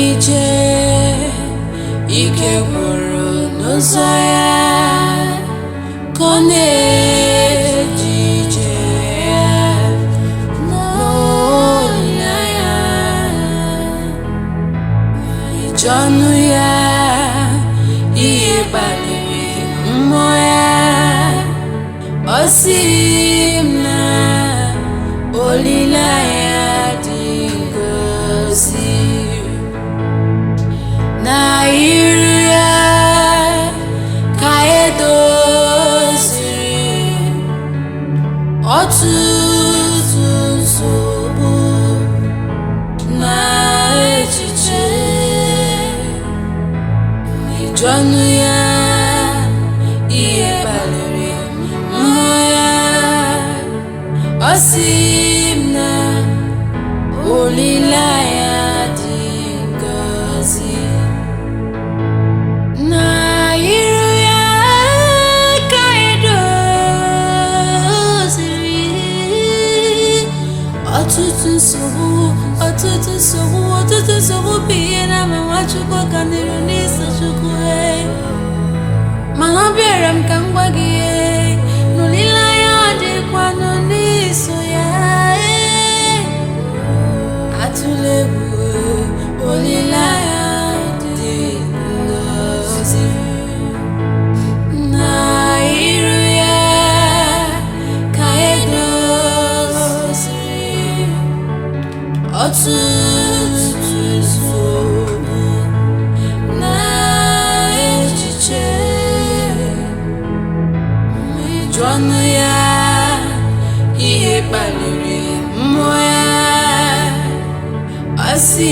ije ike gwuru n'ụzọ ya ka ọ na-eje ije ya n'olileanya ije ọnụ ya ihe kpaliri mmụọ ya ọ sị m na olileanya dị ngozi na iru ya ka edoziri ọtụtụ nsogbu na echiche ije ọnụ ya ihe kpaliri mmụọ ya ọ sị m na olileanya dị ngozi na iru ya ka edoziri ọtụtụ nsogbu bụ ihe na-ama Nwachukwu ka n'iru n'iso Chukwu mana ọ bịara m ka m gwa gị n'olileanya dịkwanụ n'iso ya atụla egwu olileanya dị ngozi na iru ya ka edoziri ọtụtụ nsogbu na echiche ije ọnụ ya ihe kpaliri mmụọ ya ọ sị